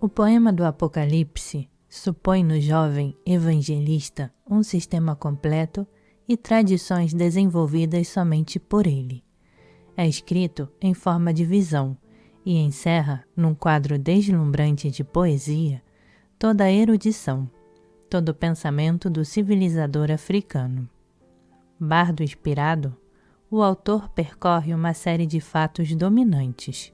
O poema do Apocalipse supõe no jovem evangelista um sistema completo e tradições desenvolvidas somente por ele. É escrito em forma de visão e encerra, num quadro deslumbrante de poesia, toda a erudição, todo o pensamento do civilizador africano. Bardo inspirado, o autor percorre uma série de fatos dominantes.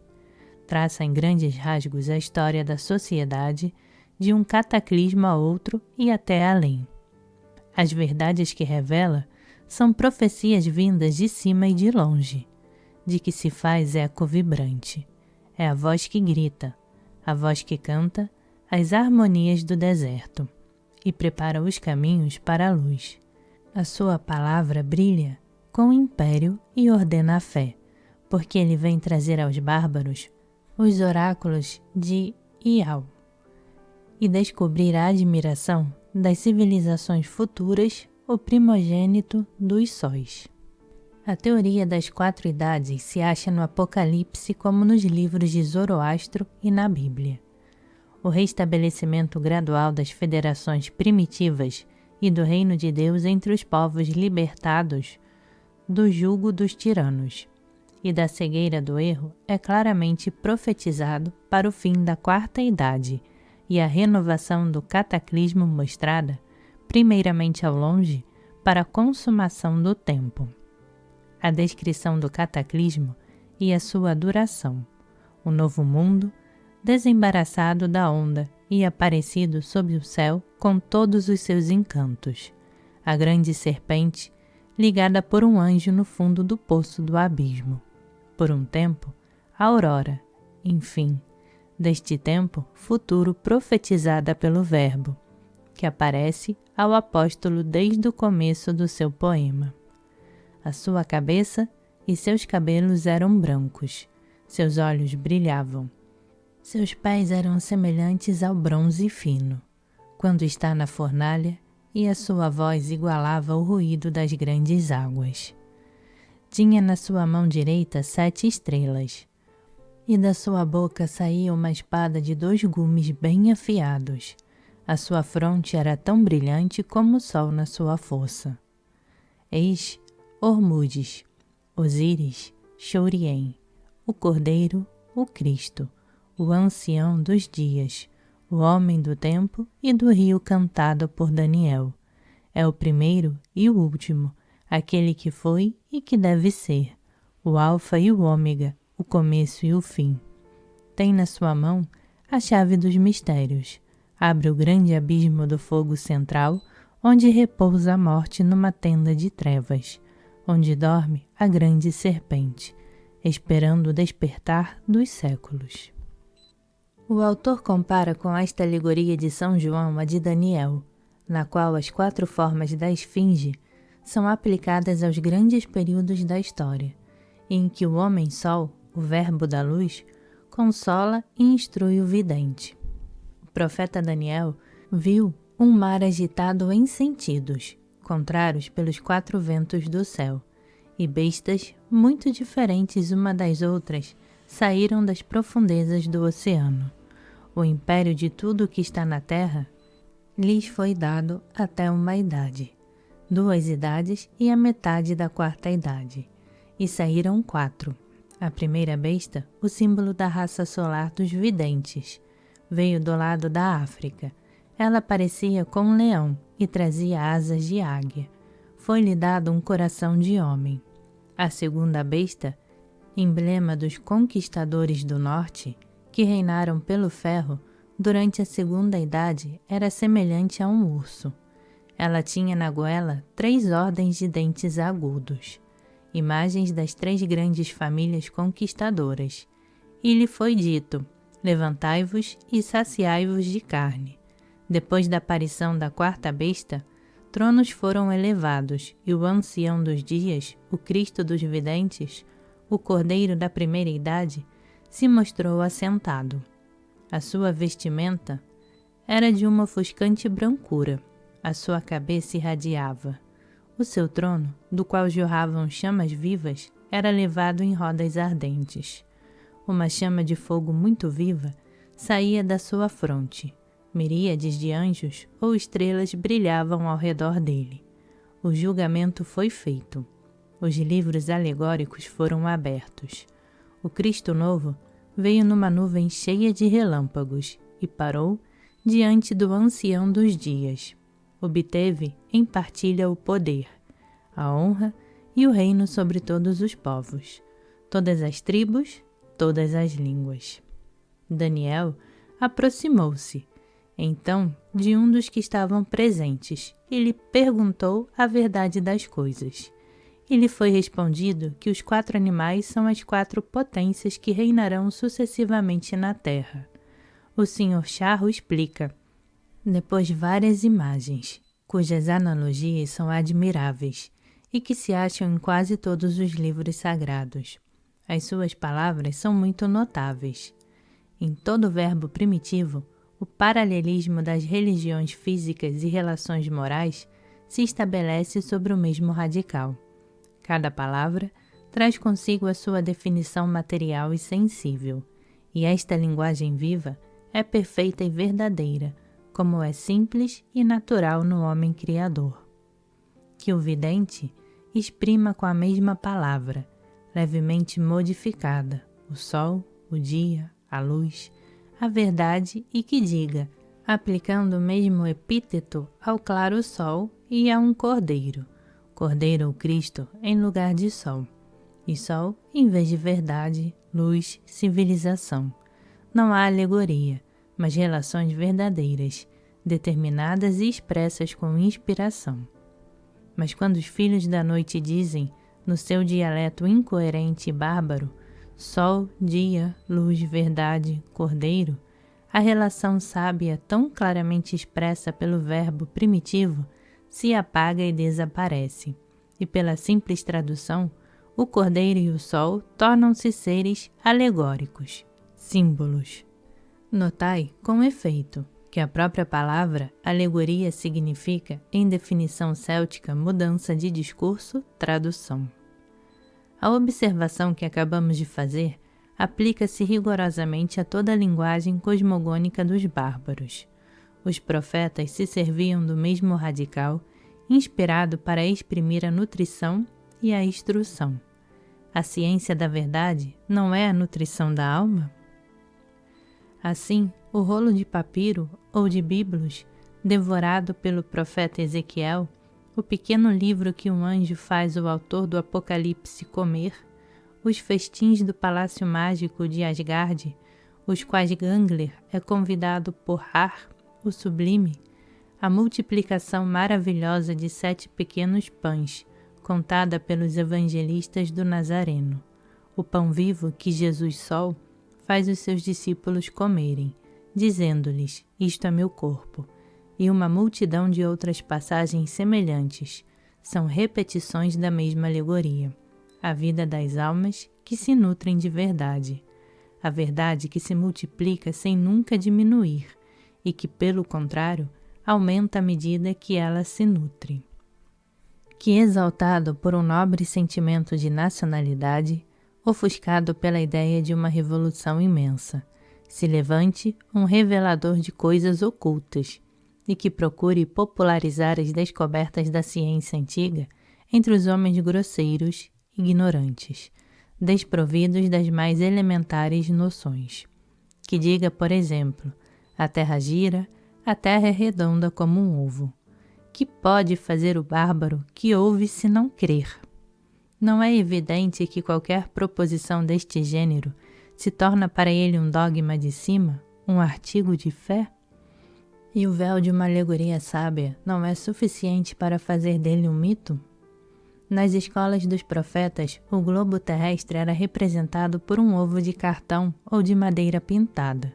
Traça em grandes rasgos a história da sociedade de um cataclismo a outro e até além. As verdades que revela são profecias vindas de cima e de longe, de que se faz eco vibrante. É a voz que grita, a voz que canta as harmonias do deserto e prepara os caminhos para a luz. A sua palavra brilha com império e ordena a fé, porque ele vem trazer aos bárbaros os oráculos de Iau e descobrir a admiração das civilizações futuras, o primogênito dos sóis. A teoria das 4 idades se acha no Apocalipse como nos livros de Zoroastro e na Bíblia. O restabelecimento gradual das federações primitivas e do reino de Deus entre os povos libertados do jugo dos tiranos e da cegueira do erro é claramente profetizado para o fim da 4ª idade e a renovação do cataclismo mostrada, primeiramente ao longe, para a consumação do tempo. A descrição do cataclismo e a sua duração, o novo mundo, desembaraçado da onda e aparecido sob o céu com todos os seus encantos, a grande serpente ligada por um anjo no fundo do poço do abismo. Por um tempo, a aurora, enfim, deste tempo futuro profetizada pelo Verbo, que aparece ao apóstolo desde o começo do seu poema. A sua cabeça e seus cabelos eram brancos, seus olhos brilhavam. Seus pés eram semelhantes ao bronze fino, quando está na fornalha, e a sua voz igualava o ruído das grandes águas. Tinha na sua mão direita 7 estrelas, e da sua boca saía uma espada de 2 gumes bem afiados. A sua fronte era tão brilhante como o sol na sua força. Eis Ormuzdes, Osíris, Xourien, o Cordeiro, o Cristo, o Ancião dos Dias, o Homem do Tempo e do Rio cantado por Daniel. É o primeiro e o último, aquele que foi e que deve ser, o Alfa e o Ômega, o começo e o fim. Tem na sua mão a chave dos mistérios. Abre o grande abismo do fogo central, onde repousa a morte numa tenda de trevas, onde dorme a grande serpente, esperando o despertar dos séculos. O autor compara com esta alegoria de São João a de Daniel, na qual as 4 formas da esfinge são aplicadas aos grandes períodos da história, em que o homem-sol, o verbo da luz, consola e instrui o vidente. O profeta Daniel viu um mar agitado em sentidos, contrários pelos 4 ventos do céu, e bestas muito diferentes uma das outras saíram das profundezas do oceano. O império de tudo o que está na terra lhes foi dado até uma idade, 2 idades e a metade da 4ª idade, e saíram 4. A primeira besta, o símbolo da raça solar dos videntes, veio do lado da África. Ela parecia com um leão e trazia asas de águia. Foi-lhe dado um coração de homem. A segunda besta, emblema dos conquistadores do norte, que reinaram pelo ferro durante a 2ª idade, era semelhante a um urso. Ela tinha na goela 3 ordens de dentes agudos, imagens das 3 grandes famílias conquistadoras. E lhe foi dito: levantai-vos e saciai-vos de carne. Depois da aparição da 4ª besta, tronos foram elevados, e o ancião dos dias, o Cristo dos videntes, o Cordeiro da primeira idade, se mostrou assentado. A sua vestimenta era de uma ofuscante brancura, a sua cabeça irradiava. O seu trono, do qual jorravam chamas vivas, era levado em rodas ardentes. Uma chama de fogo muito viva saía da sua fronte. Miríades de anjos ou estrelas brilhavam ao redor dele. O julgamento foi feito. Os livros alegóricos foram abertos. O Cristo novo veio numa nuvem cheia de relâmpagos e parou diante do ancião dos dias. Obteve em partilha o poder, a honra e o reino sobre todos os povos, todas as tribos, todas as línguas. Daniel aproximou-se, então, de um dos que estavam presentes e lhe perguntou a verdade das coisas. E lhe foi respondido que os 4 animais são as 4 potências que reinarão sucessivamente na terra. O Sr. Charro explica, depois várias imagens, cujas analogias são admiráveis e que se acham em quase todos os livros sagrados. As suas palavras são muito notáveis. Em todo verbo primitivo, o paralelismo das religiões físicas e relações morais se estabelece sobre o mesmo radical. Cada palavra traz consigo a sua definição material e sensível, e esta linguagem viva é perfeita e verdadeira, como é simples e natural no homem criador. Que o vidente exprima com a mesma palavra, levemente modificada, o sol, o dia, a luz, a verdade e que diga, aplicando o mesmo epíteto ao claro sol e a um cordeiro. Cordeiro ou Cristo em lugar de sol, e sol em vez de verdade, luz, civilização. Não há alegoria, mas relações verdadeiras, determinadas e expressas com inspiração. Mas quando os filhos da noite dizem, no seu dialeto incoerente e bárbaro, sol, dia, luz, verdade, cordeiro, a relação sábia tão claramente expressa pelo verbo primitivo se apaga e desaparece, e pela simples tradução, o cordeiro e o sol tornam-se seres alegóricos, símbolos. Notai, com efeito, que a própria palavra alegoria significa, em definição céltica, mudança de discurso, tradução. A observação que acabamos de fazer aplica-se rigorosamente a toda a linguagem cosmogônica dos bárbaros. Os profetas se serviam do mesmo radical, inspirado para exprimir a nutrição e a instrução. A ciência da verdade não é a nutrição da alma? Assim, o rolo de papiro ou de biblos, devorado pelo profeta Ezequiel, o pequeno livro que um anjo faz o autor do Apocalipse comer, os festins do palácio mágico de Asgard, os quais Gangler é convidado por Har, o sublime, a multiplicação maravilhosa de 7 pequenos pães, contada pelos evangelistas do Nazareno, o pão vivo que Jesus Sol faz os seus discípulos comerem, dizendo-lhes, isto é meu corpo, e uma multidão de outras passagens semelhantes, são repetições da mesma alegoria, a vida das almas que se nutrem de verdade, a verdade que se multiplica sem nunca diminuir, e que, pelo contrário, aumenta à medida que ela se nutre. Que, exaltado por um nobre sentimento de nacionalidade, ofuscado pela ideia de uma revolução imensa, se levante um revelador de coisas ocultas, e que procure popularizar as descobertas da ciência antiga entre os homens grosseiros, ignorantes, desprovidos das mais elementares noções. Que diga, por exemplo, a terra gira, a terra é redonda como um ovo. Que pode fazer o bárbaro que ouve se não crer? Não é evidente que qualquer proposição deste gênero se torna para ele um dogma de cima, um artigo de fé? E o véu de uma alegoria sábia não é suficiente para fazer dele um mito? Nas escolas dos profetas, o globo terrestre era representado por um ovo de cartão ou de madeira pintada.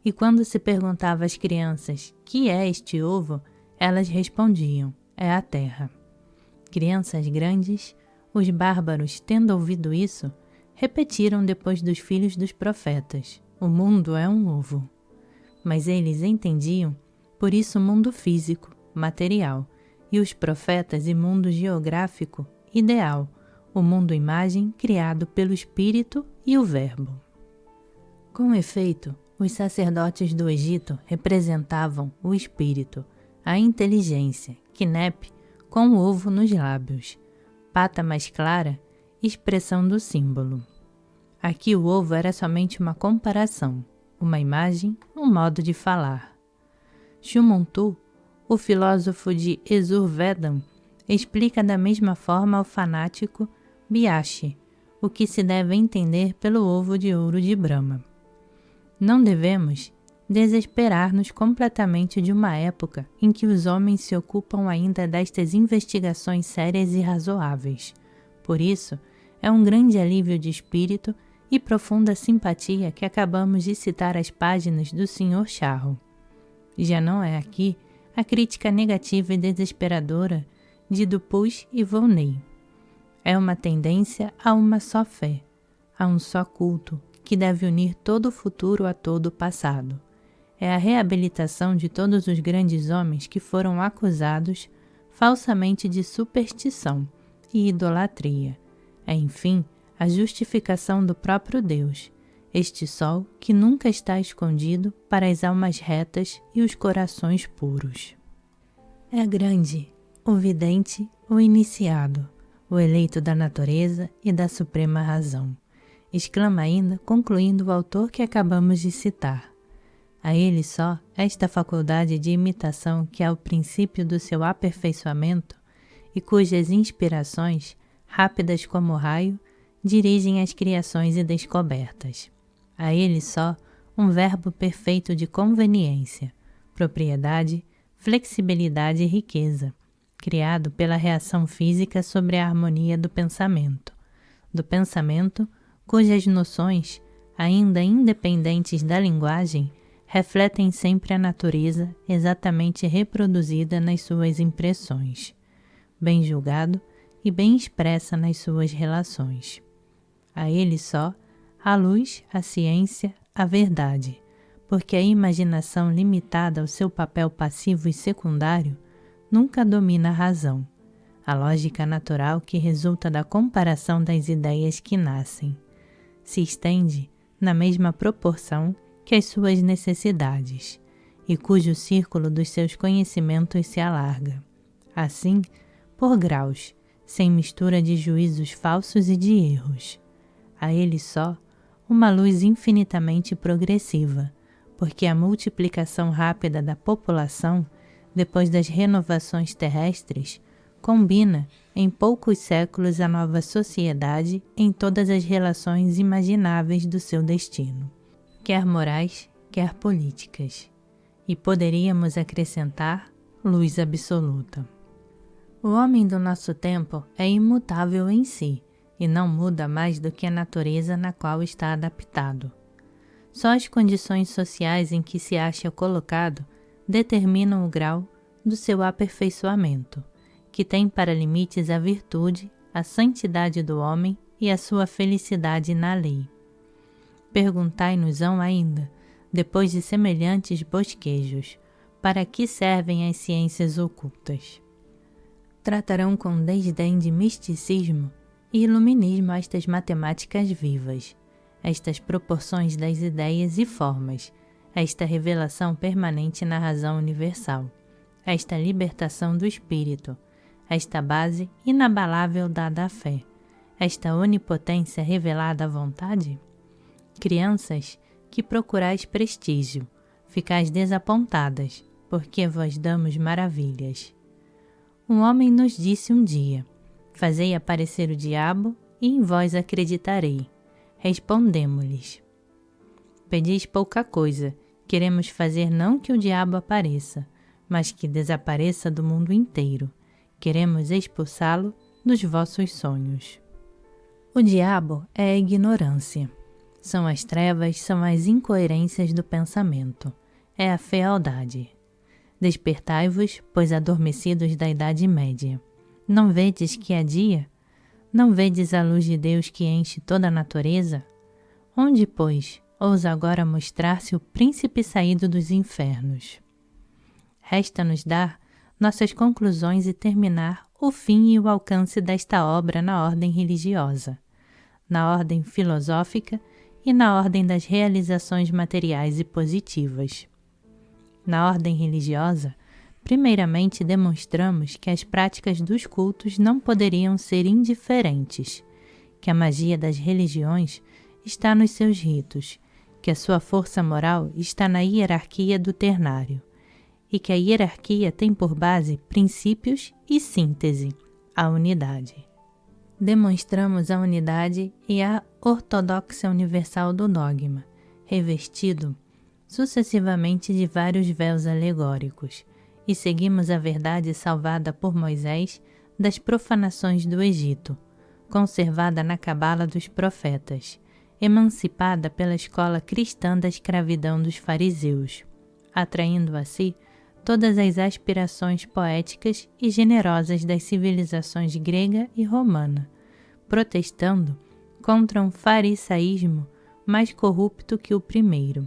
E quando se perguntava às crianças, que é este ovo? Elas respondiam, é a terra. Crianças grandes, os bárbaros, tendo ouvido isso, repetiram depois dos filhos dos profetas, o mundo é um ovo. Mas eles entendiam, por isso, mundo físico, material, e os profetas e mundo geográfico, ideal, o mundo imagem criado pelo Espírito e o Verbo. Com efeito, Os sacerdotes do Egito representavam o espírito, a inteligência, Knep, com o ovo nos lábios, pata mais clara, expressão do símbolo. Aqui o ovo era somente uma comparação, uma imagem, um modo de falar. Shumontu, o filósofo de Yajurvedam, explica da mesma forma ao fanático Biashi o que se deve entender pelo ovo de ouro de Brahma. Não devemos desesperar-nos completamente de uma época em que os homens se ocupam ainda destas investigações sérias e razoáveis. Por isso, é um grande alívio de espírito e profunda simpatia que acabamos de citar as páginas do Sr. Charro. Já não é aqui a crítica negativa e desesperadora de Dupuis e Volney. É uma tendência a uma só fé, a um só culto, que deve unir todo o futuro a todo o passado. É a reabilitação de todos os grandes homens que foram acusados falsamente de superstição e idolatria. É, enfim, a justificação do próprio Deus, este sol que nunca está escondido para as almas retas e os corações puros. É grande, o vidente, o iniciado, o eleito da natureza e da suprema razão, exclama ainda, concluindo o autor que acabamos de citar. A ele só esta faculdade de imitação que é o princípio do seu aperfeiçoamento e cujas inspirações, rápidas como o raio, dirigem as criações e descobertas. A ele só um verbo perfeito de conveniência, propriedade, flexibilidade e riqueza, criado pela reação física sobre a harmonia do pensamento cujas noções, ainda independentes da linguagem, refletem sempre a natureza exatamente reproduzida nas suas impressões, bem julgado e bem expressa nas suas relações. A ele só, a luz, a ciência, a verdade, porque a imaginação limitada ao seu papel passivo e secundário nunca domina a razão, a lógica natural que resulta da comparação das ideias que nascem. Se estende na mesma proporção que as suas necessidades, e cujo círculo dos seus conhecimentos se alarga. Assim, por graus, sem mistura de juízos falsos e de erros. A ele só, uma luz infinitamente progressiva, porque a multiplicação rápida da população, depois das renovações terrestres, combina em poucos séculos a nova sociedade em todas as relações imagináveis do seu destino, quer morais, quer políticas. E poderíamos acrescentar luz absoluta. O homem do nosso tempo é imutável em si e não muda mais do que a natureza na qual está adaptado. Só as condições sociais em que se acha colocado determinam o grau do seu aperfeiçoamento, que tem para limites a virtude, a santidade do homem e a sua felicidade na lei. Perguntai-nos-ão ainda, depois de semelhantes bosquejos, para que servem as ciências ocultas? Tratarão com desdém de misticismo e iluminismo estas matemáticas vivas, estas proporções das ideias e formas, esta revelação permanente na razão universal, esta libertação do espírito, esta base inabalável dada à fé, esta onipotência revelada à vontade? Crianças, que procurais prestígio, ficais desapontadas, porque vos damos maravilhas. Um homem nos disse um dia: fazei aparecer o diabo e em vós acreditarei. Respondemo-lhes: pedis pouca coisa, queremos fazer não que o diabo apareça, mas que desapareça do mundo inteiro. Queremos expulsá-lo dos vossos sonhos. O diabo é a ignorância. São as trevas, são as incoerências do pensamento. É a fealdade. Despertai-vos, pois adormecidos da Idade Média. Não vedes que é dia? Não vedes a luz de Deus que enche toda a natureza? Onde, pois, ousa agora mostrar-se o príncipe saído dos infernos? Resta-nos dar nossas conclusões e terminar o fim e o alcance desta obra na ordem religiosa, na ordem filosófica e na ordem das realizações materiais e positivas. Na ordem religiosa, primeiramente demonstramos que as práticas dos cultos não poderiam ser indiferentes, que a magia das religiões está nos seus ritos, que a sua força moral está na hierarquia do ternário, e que a hierarquia tem por base princípios e síntese, a unidade. Demonstramos a unidade e a ortodoxia universal do dogma, revestido sucessivamente de vários véus alegóricos, e seguimos a verdade salvada por Moisés das profanações do Egito, conservada na cabala dos profetas, emancipada pela escola cristã da escravidão dos fariseus, atraindo a si todas as aspirações poéticas e generosas das civilizações grega e romana, protestando contra um farisaísmo mais corrupto que o primeiro.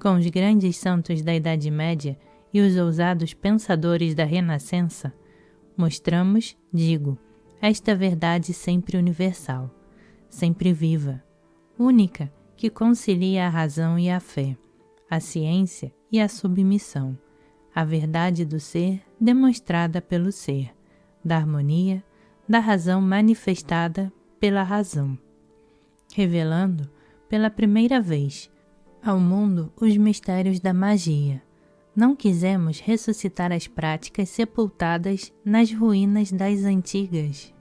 Com os grandes santos da Idade Média e os ousados pensadores da Renascença, mostramos, esta verdade sempre universal, sempre viva, única, que concilia a razão e a fé, a ciência e a submissão, a verdade do ser demonstrada pelo ser, da harmonia, da razão manifestada pela razão, revelando, pela primeira vez, ao mundo os mistérios da magia. Não quisemos ressuscitar as práticas sepultadas nas ruínas das antigas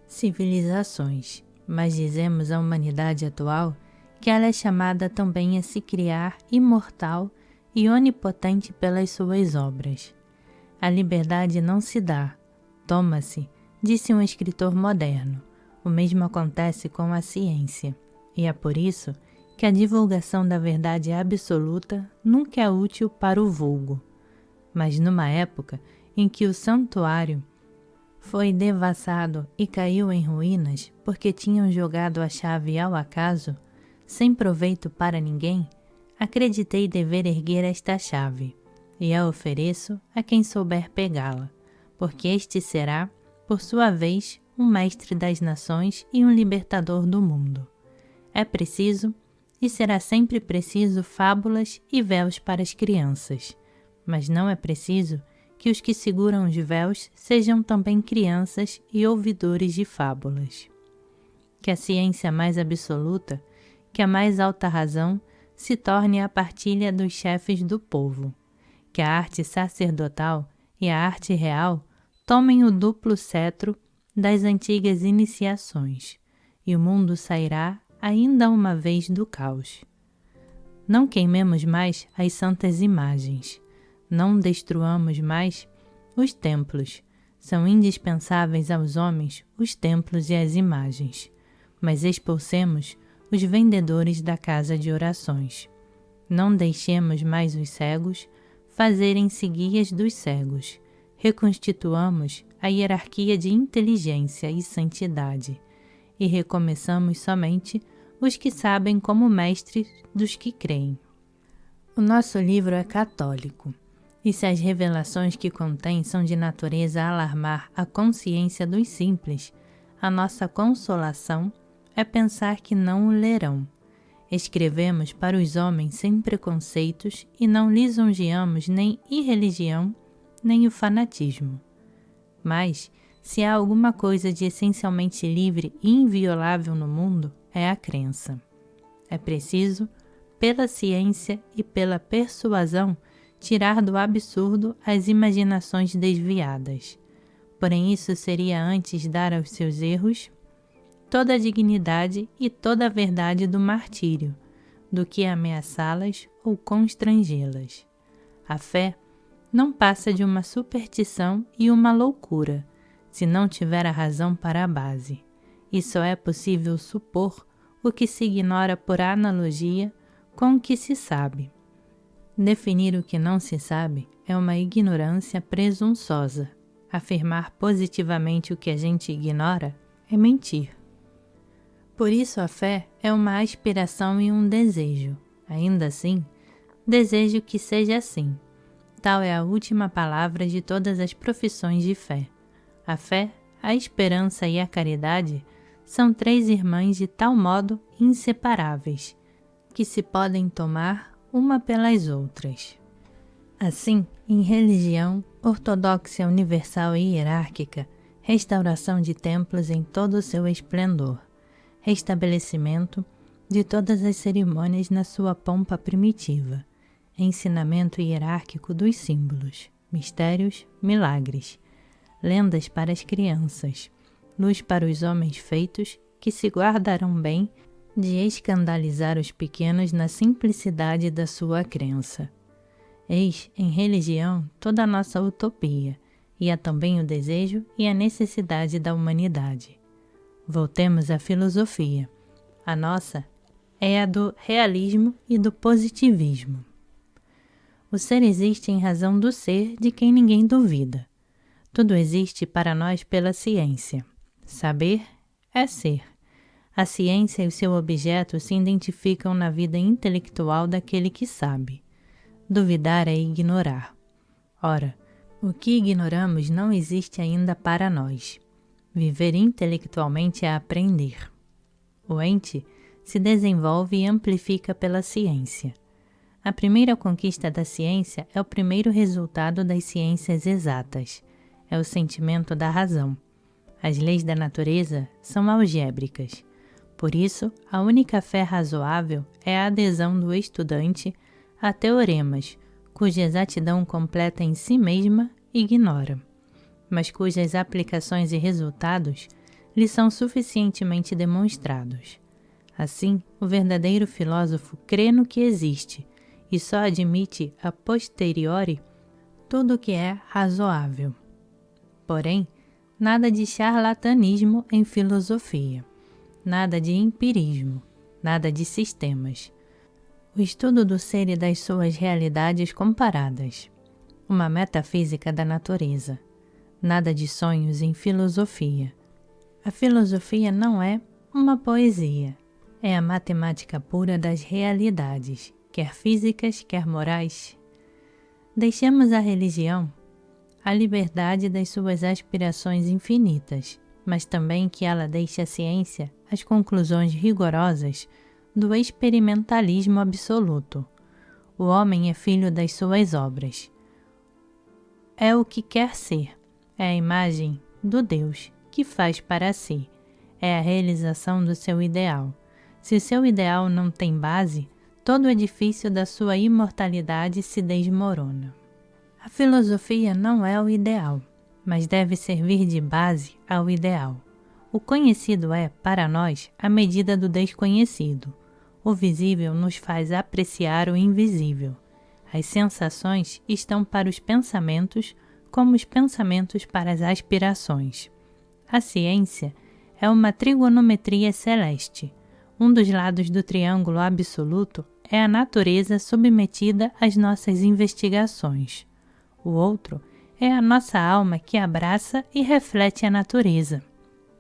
civilizações, mas dizemos à humanidade atual que ela é chamada também a se criar imortal e onipotente pelas suas obras. A liberdade não se dá, toma-se, disse um escritor moderno. O mesmo acontece com a ciência, e é por isso que a divulgação da verdade absoluta nunca é útil para o vulgo. Mas numa época em que o santuário foi devassado e caiu em ruínas porque tinham jogado a chave ao acaso, sem proveito para ninguém, acreditei dever erguer esta chave, e a ofereço a quem souber pegá-la, porque este será, por sua vez, um mestre das nações e um libertador do mundo. É preciso, e será sempre preciso, fábulas e véus para as crianças, mas não é preciso que os que seguram os véus sejam também crianças e ouvidores de fábulas. Que a ciência mais absoluta, que a mais alta razão, se torne a partilha dos chefes do povo, que a arte sacerdotal e a arte real tomem o duplo cetro das antigas iniciações, e o mundo sairá ainda uma vez do caos. Não queimemos mais as santas imagens, não destruamos mais os templos. São indispensáveis aos homens os templos e as imagens, mas expulsemos os vendedores da casa de orações. Não deixemos mais os cegos fazerem-se guias dos cegos. Reconstituamos a hierarquia de inteligência e santidade, e recomeçamos somente os que sabem como mestres dos que creem. O nosso livro é católico, e se as revelações que contém são de natureza a alarmar a consciência dos simples, a nossa consolação é pensar que não o lerão. Escrevemos para os homens sem preconceitos e não lisonjeamos nem irreligião, nem o fanatismo. Mas, se há alguma coisa de essencialmente livre e inviolável no mundo, é a crença. É preciso, pela ciência e pela persuasão, tirar do absurdo as imaginações desviadas. Porém, isso seria antes dar aos seus erros toda a dignidade e toda a verdade do martírio, do que ameaçá-las ou constrangê-las. A fé não passa de uma superstição e uma loucura, se não tiver a razão para a base, e só é possível supor o que se ignora por analogia com o que se sabe. Definir o que não se sabe é uma ignorância presunçosa. Afirmar positivamente o que a gente ignora é mentir. Por isso a fé é uma aspiração e um desejo. Ainda assim, desejo que seja assim. Tal é a última palavra de todas as profissões de fé. A fé, a esperança e a caridade são três irmãs de tal modo inseparáveis. que se podem tomar uma pelas outras. Assim, em religião ortodoxa universal e hierárquica, restauração de templos em todo o seu esplendor, restabelecimento de todas as cerimônias na sua pompa primitiva, ensinamento hierárquico dos símbolos, mistérios, milagres, lendas para as crianças, luz para os homens feitos que se guardarão bem de escandalizar os pequenos na simplicidade da sua crença. Eis em religião toda a nossa utopia, e há também o desejo e a necessidade da humanidade. Voltemos à filosofia. A nossa é a do realismo e do positivismo. O ser existe em razão do ser de quem ninguém duvida. Tudo existe para nós pela ciência. Saber é ser. A ciência e o seu objeto se identificam na vida intelectual daquele que sabe. Duvidar é ignorar. Ora, o que ignoramos não existe ainda para nós. Viver intelectualmente é aprender. O ente se desenvolve e amplifica pela ciência. A primeira conquista da ciência é o primeiro resultado das ciências exatas. É o sentimento da razão. As leis da natureza são algébricas. Por isso, a única fé razoável é a adesão do estudante a teoremas, cuja exatidão completa em si mesma ignora, mas cujas aplicações e resultados lhe são suficientemente demonstrados. Assim, o verdadeiro filósofo crê no que existe e só admite a posteriori tudo o que é razoável. Porém, nada de charlatanismo em filosofia. Nada de empirismo, nada de sistemas. O estudo do ser e das suas realidades comparadas. Uma metafísica da natureza. Nada de sonhos em filosofia. A filosofia não é uma poesia. É a matemática pura das realidades, quer físicas, quer morais. Deixemos a religião a liberdade das suas aspirações infinitas, mas também que ela deixe à ciência as conclusões rigorosas do experimentalismo absoluto. O homem é filho das suas obras. É o que quer ser, é a imagem do Deus que faz para si, é a realização do seu ideal. Se o seu ideal não tem base, todo o edifício da sua imortalidade se desmorona. A filosofia não é o ideal, mas deve servir de base ao ideal. O conhecido é, para nós, a medida do desconhecido. O visível nos faz apreciar o invisível. As sensações estão para os pensamentos, como os pensamentos para as aspirações. A ciência é uma trigonometria celeste. Um dos lados do triângulo absoluto é a natureza submetida às nossas investigações. O outro é a nossa alma que abraça e reflete a natureza.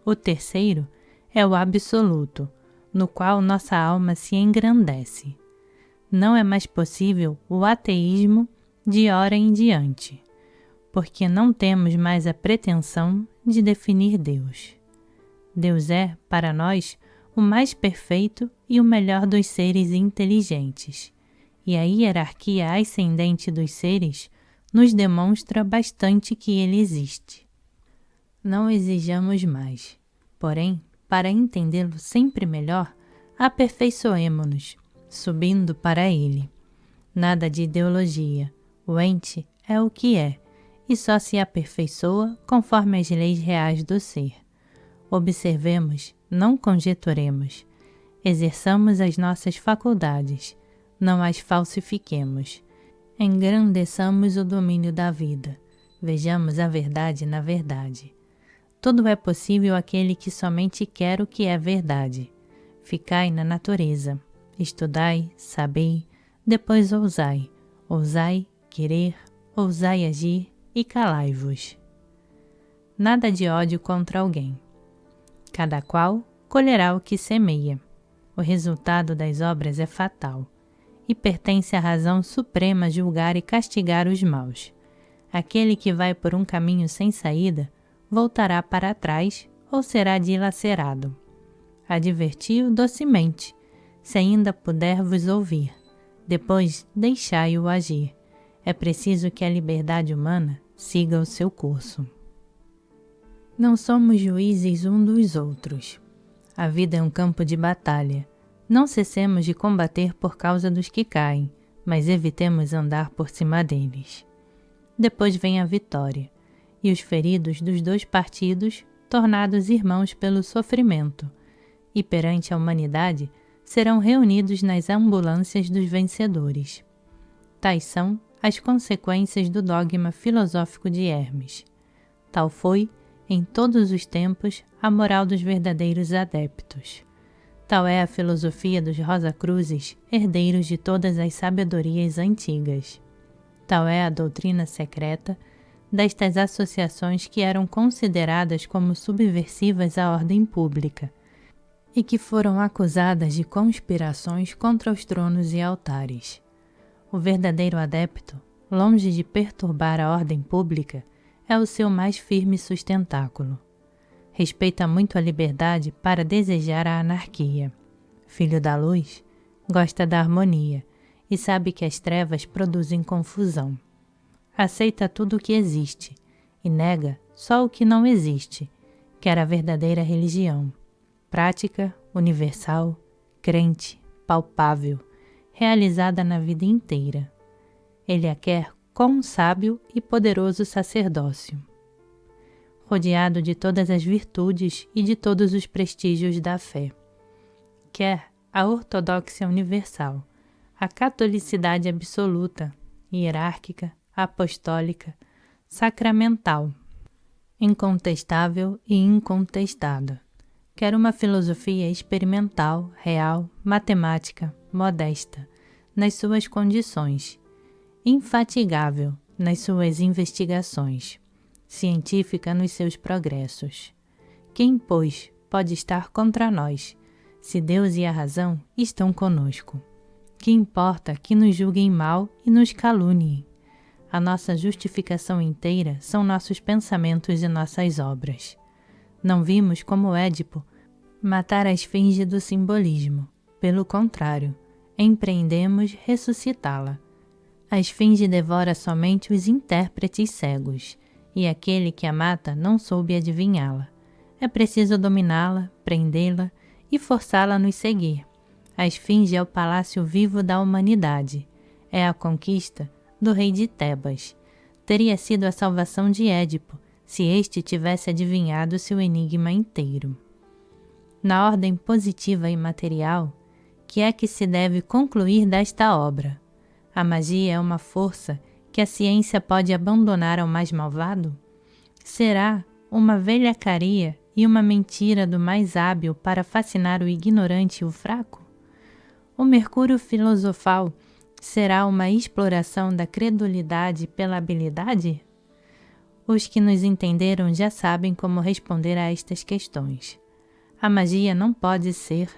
O terceiro é o absoluto, no qual nossa alma se engrandece. Não é mais possível o ateísmo de hora em diante, porque não temos mais a pretensão de definir Deus. Deus é, para nós, o mais perfeito e o melhor dos seres inteligentes, e a hierarquia ascendente dos seres nos demonstra bastante que ele existe. Não exijamos mais, porém, para entendê-lo sempre melhor, aperfeiçoemo-nos, subindo para ele. Nada de ideologia, o ente é o que é, e só se aperfeiçoa conforme as leis reais do ser. Observemos, não conjeturemos. Exerçamos as nossas faculdades, não as falsifiquemos. Engrandeçamos o domínio da vida. Vejamos a verdade na verdade. Tudo é possível àquele que somente quer o que é verdade. Ficai na natureza. Estudai, sabei, depois ousai. Ousai querer, ousai agir e calai-vos. Nada de ódio contra alguém. Cada qual colherá o que semeia. O resultado das obras é fatal, e pertence à razão suprema julgar e castigar os maus. Aquele que vai por um caminho sem saída, voltará para trás ou será dilacerado. Adverti-o docemente. se ainda puder vos ouvir. Depois deixai-o agir. É preciso que a liberdade humana siga o seu curso. Não somos juízes um dos outros. A vida é um campo de batalha. Não cessemos de combater por causa dos que caem, mas evitemos andar por cima deles. Depois vem a vitória, e os feridos dos dois partidos, tornados irmãos pelo sofrimento, e perante a humanidade, serão reunidos nas ambulâncias dos vencedores. Tais são as consequências do dogma filosófico de Hermes. Tal foi, em todos os tempos, a moral dos verdadeiros adeptos. Tal é a filosofia dos Rosacruzes, herdeiros de todas as sabedorias antigas. Tal é a doutrina secreta destas associações que eram consideradas como subversivas à ordem pública e que foram acusadas de conspirações contra os tronos e altares. O verdadeiro adepto, longe de perturbar a ordem pública, é o seu mais firme sustentáculo. Respeita muito a liberdade para desejar a anarquia. Filho da luz, gosta da harmonia e sabe que as trevas produzem confusão. Aceita tudo o que existe e nega só o que não existe, quer a verdadeira religião, prática, universal, crente, palpável, realizada na vida inteira. Ele a quer com um sábio e poderoso sacerdócio, rodeado de todas as virtudes e de todos os prestígios da fé. Quer a ortodoxia universal, a catolicidade absoluta, hierárquica, apostólica, sacramental, incontestável e incontestada. Quer uma filosofia experimental, real, matemática, modesta, nas suas condições, infatigável nas suas investigações, científica nos seus progressos. Quem, pois, pode estar contra nós, se Deus e a razão estão conosco? Que importa que nos julguem mal e nos caluniem? A nossa justificação inteira são nossos pensamentos e nossas obras. Não vimos como Édipo matar a esfinge do simbolismo. Pelo contrário, empreendemos ressuscitá-la. A esfinge devora somente os intérpretes cegos, e aquele que a mata não soube adivinhá-la. É preciso dominá-la, prendê-la e forçá-la a nos seguir. A esfinge é o palácio vivo da humanidade. É a conquista do rei de Tebas. Teria sido a salvação de Édipo, se este tivesse adivinhado seu enigma inteiro. Na ordem positiva e material, que é que se deve concluir desta obra? A magia é uma força que a ciência pode abandonar ao mais malvado? Será uma velhacaria e uma mentira do mais hábil para fascinar o ignorante e o fraco? O mercúrio filosofal será uma exploração da credulidade pela habilidade? Os que nos entenderam já sabem como responder a estas questões. A magia não pode ser,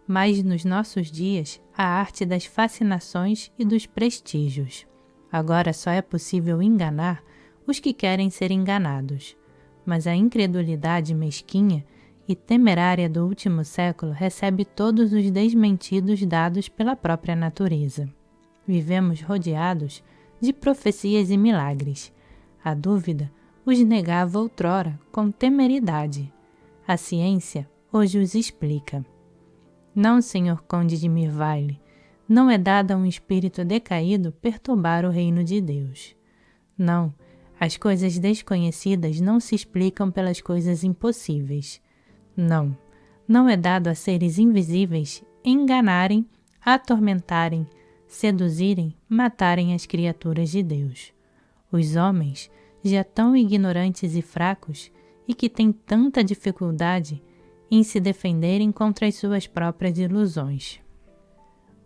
mas nos nossos dias, a arte das fascinações e dos prestígios. Agora só é possível enganar os que querem ser enganados, mas a incredulidade mesquinha e temerária do último século recebe todos os desmentidos dados pela própria natureza. Vivemos rodeados de profecias e milagres. A dúvida os negava outrora com temeridade. A ciência hoje os explica. Não, senhor conde de Mirvaille, não é dado a um espírito decaído perturbar o reino de Deus. Não, as coisas desconhecidas não se explicam pelas coisas impossíveis. Não, não é dado a seres invisíveis enganarem, atormentarem, seduzirem, matarem as criaturas de Deus. Os homens, já tão ignorantes e fracos, e que têm tanta dificuldade em se defenderem contra as suas próprias ilusões.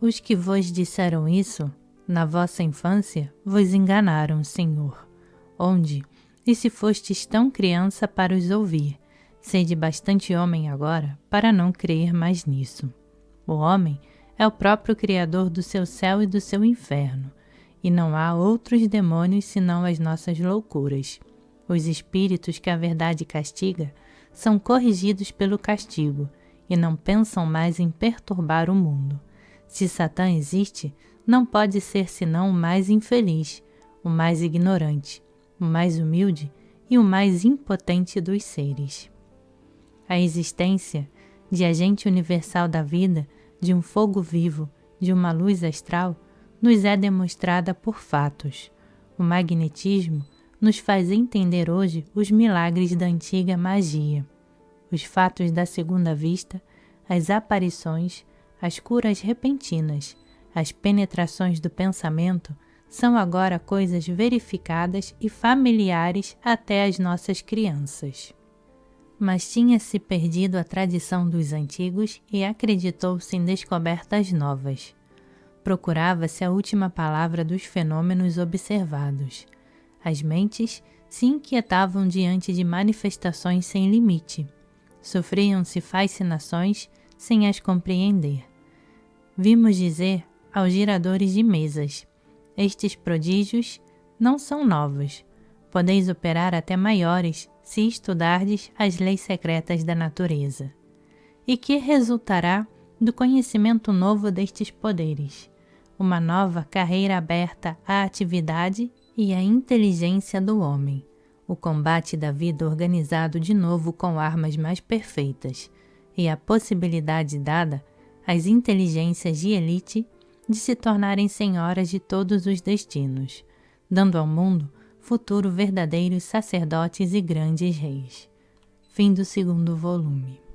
Os que vos disseram isso, na vossa infância, vos enganaram, Senhor. Onde, e se fostes tão criança para os ouvir, sede bastante homem agora para não crer mais nisso. O homem é o próprio Criador do seu céu e do seu inferno, e não há outros demônios senão as nossas loucuras. Os espíritos que a verdade castiga são corrigidos pelo castigo, e não pensam mais em perturbar o mundo. Se Satã existe, não pode ser senão o mais infeliz, o mais ignorante, o mais humilde e o mais impotente dos seres. A existência de agente universal da vida, de um fogo vivo, de uma luz astral, nos é demonstrada por fatos. O magnetismo nos faz entender hoje os milagres da antiga magia. Os fatos da segunda vista, as aparições, as curas repentinas, as penetrações do pensamento são agora coisas verificadas e familiares até às nossas crianças. Mas tinha-se perdido a tradição dos antigos e acreditou-se em descobertas novas. Procurava-se a última palavra dos fenômenos observados. As mentes se inquietavam diante de manifestações sem limite. Sofriam-se fascinações sem as compreender. Vimos dizer aos giradores de mesas: estes prodígios não são novos. Podeis operar até maiores se estudardes as leis secretas da natureza. E que resultará do conhecimento novo destes poderes? Uma nova carreira aberta à atividade e à inteligência do homem. O combate da vida organizado de novo com armas mais perfeitas e a possibilidade dada às inteligências de elite de se tornarem senhoras de todos os destinos, dando ao mundo futuro verdadeiros sacerdotes e grandes reis. Fim do 2º volume.